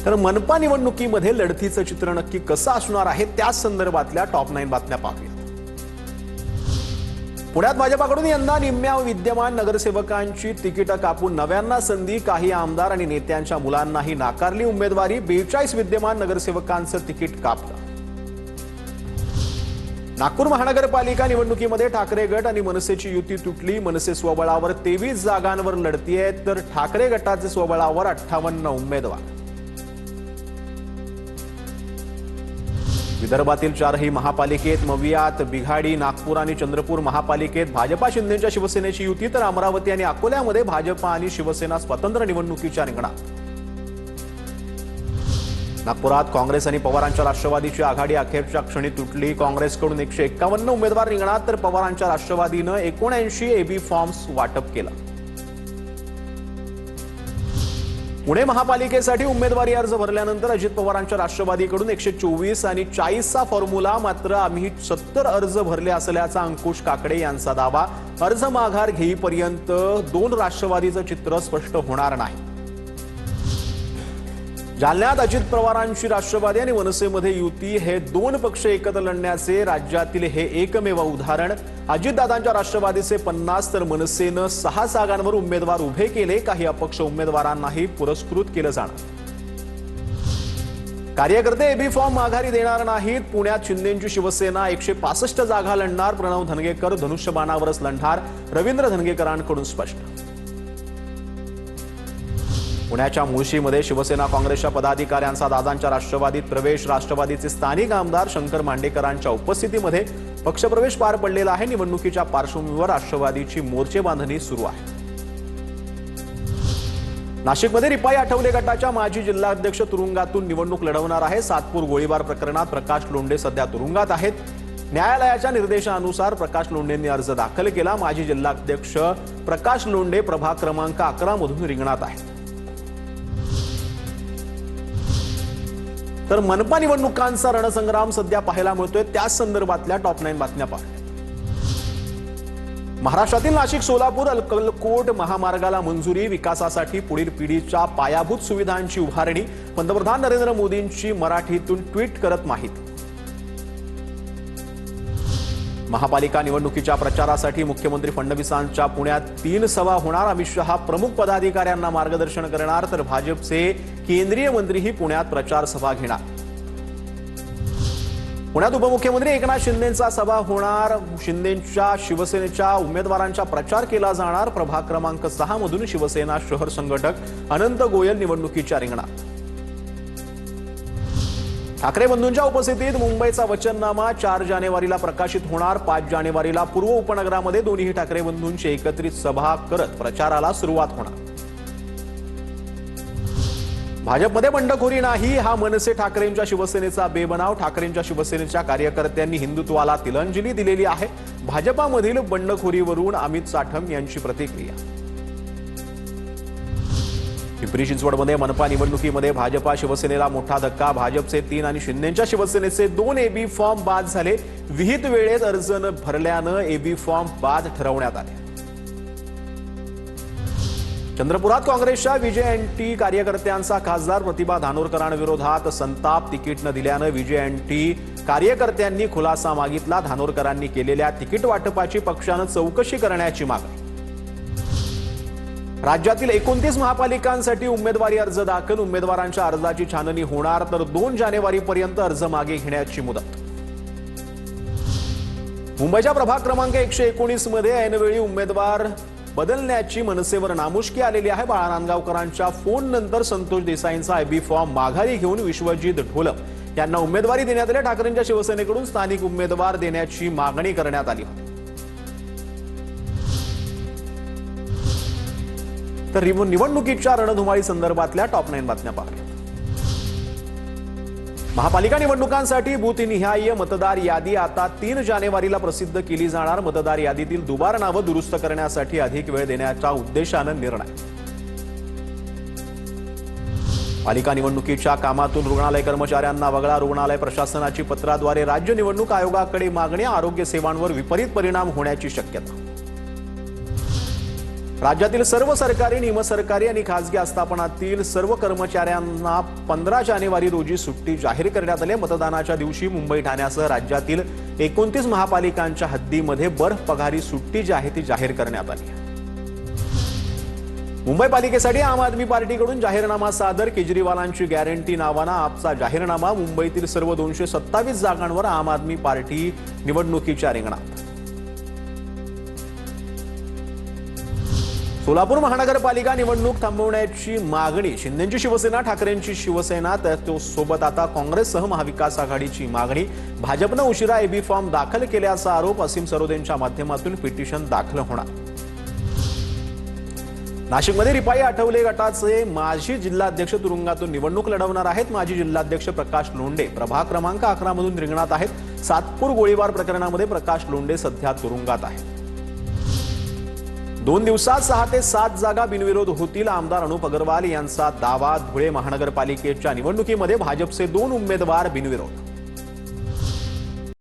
तर मनपा निवडणुकीमध्ये लढतीचं चित्र नक्की कसं असणार आहे त्याच संदर्भातल्या टॉप 9 बातम्या पाहूया। पुण्यात भाजपाकडून यंदा निम्म्या विद्यमान नगरसेवकांची तिकीटं कापून नव्यांना संधी, काही आमदार आणि नेत्यांच्या मुलांनाही नाकारली उमेदवारी। 42 विद्यमान नगरसेवकांचं तिकीट कापलं। नागपूर महानगरपालिका निवडणुकीमध्ये ठाकरे गट आणि मनसेची युती तुटली। मनसे स्वबळावर 23 जागांवर लढतीये, तर ठाकरे गटाचे स्वबळावर 58 उमेदवार। विदर्भातील 4ही महापालिकेत मवियात, बिघाडी, नागपूर आणि चंद्रपूर महापालिकेत भाजपा शिंदेच्या शिवसेनेची युती, तर अमरावती आणि अकोल्यामध्ये भाजपा आणि शिवसेना स्वतंत्र निवडणुकीच्या रिंगणात। नागपुरात काँग्रेस आणि पवारांच्या राष्ट्रवादीची आघाडी अखेरच्या क्षणी तुटली। काँग्रेसकडून 151 उमेदवार रिंगणात, तर पवारांच्या राष्ट्रवादीनं 79 एबी फॉर्म्स वाटप केला। पुणे महापालिकेसाठी उमेदवारी अर्ज भरल्यानंतर अजित पवारांच्या राष्ट्रवादीकडून 124 आणि 40चा फॉर्म्युला, मात्र आम्ही 70 अर्ज भरले असल्याचा अंकुश काकडे यांचा दावा। अर्ज माघार घेईपर्यंत 2 राष्ट्रवादीचं चित्र स्पष्ट होणार नाही। जालन्यात अजित पवारांची राष्ट्रवादी आणि मनसेमध्ये युती, हे 2 पक्ष एकत्र लढण्याचे राज्यातील हे एकमेव उदाहरण। अजितदादांच्या राष्ट्रवादीचे 50 तर मनसेनं 6 जागांवर उमेदवार उभे केले। काही अपक्ष उमेदवारांनाही पुरस्कृत केलं जाणार। कार्यकर्ते एबी फॉर्म माघारी देणार नाहीत। पुण्यात शिंदेंची शिवसेना 165 जागा लढणार। प्रणव धनगेकर धनुष्यबाणावरच लढणार, रवींद्र धनगेकरांकडून स्पष्ट। पुण्याच्या मुळशीमध्ये शिवसेना काँग्रेसच्या पदाधिकाऱ्यांचा दादांच्या राष्ट्रवादीत प्रवेश। राष्ट्रवादीचे स्थानिक आमदार शंकर मांडेकरांच्या उपस्थितीमध्ये पक्षप्रवेश पार पडलेला आहे। निवडणुकीच्या पार्श्वभूमीवर राष्ट्रवादीची मोर्चे बांधणी सुरू आहे। नाशिकमध्ये रिपाई आठवले गटाच्या माजी जिल्हाध्यक्ष तुरुंगातून निवडणूक लढवणार आहे। सातपूर गोळीबार प्रकरणात प्रकाश लोंढे सध्या तुरुंगात आहेत। न्यायालयाच्या निर्देशानुसार प्रकाश लोंढेंनी अर्ज दाखल केला। माजी जिल्हाध्यक्ष प्रकाश लोंढे प्रभाग क्रमांक 11 मधून रिंगणात आहेत। तर मनपा निवडणुकांचा रणसंग्राम सध्या पाहायला मिळतोय, त्याच संदर्भातल्या टॉप 9 बातम्या पाहूया। महाराष्ट्रातील नाशिक सोलापूर अक्कलकोट महामार्गाला मंजुरी, विकासासाठी पुढील पिढीच्या पायाभूत सुविधांची उभारणी। पंतप्रधान नरेंद्र मोदींची मराठीतून ट्विट करत माहिती। महापालिका निवडणुकीच्या प्रचारासाठी मुख्यमंत्री फडणवीसांच्या पुण्यात 3 सभा होणार। अमित शहा प्रमुख पदाधिकाऱ्यांना मार्गदर्शन करणार, तर भाजपचे केंद्रीय मंत्रीही पुण्यात प्रचार सभा घेणार। पुण्यात उपमुख्यमंत्री एकनाथ शिंदेंचा सभा होणार। शिंदेंच्या शिवसेनेच्या उमेदवारांचा प्रचार केला जाणार। प्रभाग क्रमांक 6 मधून शिवसेना शहर संघटक अनंत गोयल निवडणुकीच्या रिंगणात। ठाकरे बंधूंच्या उपस्थितीत मुंबईचा वचननामा 4 जानेवारीला प्रकाशित होणार। 5 जानेवारीला पूर्व उपनगरामध्ये दोन्ही ठाकरे बंधूंची एकत्रित सभा करत प्रचाराला सुरुवात होणार। भाजपमध्ये बंडखोरी नाही, हा मनसे ठाकरेंच्या शिवसेनेचा बेबनाव। ठाकरेंच्या शिवसेनेच्या कार्यकर्त्यांनी हिंदुत्वाला तिलांजली दिलेली आहे। भाजपामधील बंडखोरीवरून अमित साठम यांची प्रतिक्रिया। पिंपरी चिंचवडमध्ये मनपा निवडणुकीमध्ये भाजपा शिवसेनेला मोठा धक्का। भाजपचे 3 आणि शिंदेच्या शिवसेनेचे 2 एबी फॉर्म बाद झाले। विहित वेळेत अर्ज न भरल्यानं एबी फॉर्म बाद ठरवण्यात आले। चंद्रपुरात काँग्रेसच्या विजय अँटी कार्यकर्त्यांचा खासदार प्रतिभा धानोरकरांविरोधात संताप। तिकीट न दिल्यानं विजय अँटी कार्यकर्त्यांनी खुलासा मागितला। धानोरकरांनी केलेल्या तिकीट वाटपाची पक्षानं चौकशी करण्याची मागणी। राज्यातील 29 महापालिकांसाठी उमेदवारी अर्ज दाखल। उमेदवारांच्या अर्जाची छाननी होणार, तर 2 जानेवारीपर्यंत अर्ज मागे घेण्याची मुदत। मुंबईच्या प्रभाग क्रमांक 119 मध्ये ऐनवेळी उमेदवार बदलण्याची मनसेवर नामुष्की आलेली आहे। बाळा नांदगावकरांच्या फोन नंतर संतोष देसाईंचा एबी फॉर्म माघारी घेऊन विश्वजित ढोलक यांना उमेदवारी देण्यात आली। ठाकरेंच्या शिवसेनेकडून स्थानिक उमेदवार देण्याची मागणी करण्यात आली होती। तर निवडणुकीच्या रणधुमाळी संदर्भातल्या टॉप 9 बातम्या पाहूया। महापालिका निवडणुकांसाठी बूथनिहाय मतदार यादी आता 3 जानेवारीला प्रसिद्ध केली जाणार। मतदार यादीतील दुबार नावं दुरुस्त करण्यासाठी अधिक वेळ देण्याच्या उद्देशानं निर्णय। पालिका निवडणुकीच्या कामातून रुग्णालय कर्मचाऱ्यांना वगळा। रुग्णालय प्रशासनाची पत्राद्वारे राज्य निवडणूक आयोगाकडे मागणी। आरोग्य सेवांवर विपरीत परिणाम होण्याची शक्यता। राज्यातील सर्व सरकारी, निमसरकारी आणि खासगी आस्थापनातील सर्व कर्मचाऱ्यांना 15 जानेवारी रोजी सुट्टी जाहीर करण्यात आली. मतदानाच्या दिवशी मुंबई, ठाण्यासह राज्यातील 29 महापालिकांच्या हद्दीमध्ये बर्फ पगारी सुट्टी जी आहे ती जाहीर करण्यात आली. मुंबई पालिकेसाठी आम आदमी पार्टीकडून जाहीरनामा सादर. केजरीवालांची गॅरंटी नावानं आपचा जाहीरनामा. मुंबईतील सर्व 227 जागांवर आम आदमी पार्टी निवडणुकीच्या रिंगणात. सोलापूर महानगरपालिका निवडणूक थांबवण्याची मागणी. शिंदेंची शिवसेना, ठाकरेंची शिवसेना, तो सोबत आता काँग्रेससह महाविकास आघाडीची मागणी. भाजपनं उशिरा एबी फॉर्म दाखल केल्याचा आरोप. असीम सरोदेंच्या माध्यमातून पिटिशन दाखल होणार. नाशिकमध्ये रिपाई आठवले गटाचे माजी जिल्हाध्यक्ष तुरुंगातून निवडणूक लढवणार आहेत. माजी जिल्हाध्यक्ष प्रकाश लोंढे प्रभाग क्रमांक 11 मधून रिंगणात आहेत. सातपूर गोळीबार प्रकरणामध्ये प्रकाश लोंढे सध्या तुरुंगात आहेत. 2 दिवसात 6 ते 7 जागा बिनविरोध होतील. आमदार अनुप अग्रवाल यांचा दावा. धुळे महानगरपालिकेच्या निवडणुकीमध्ये भाजपचे 2 उमेदवार बिनविरोध.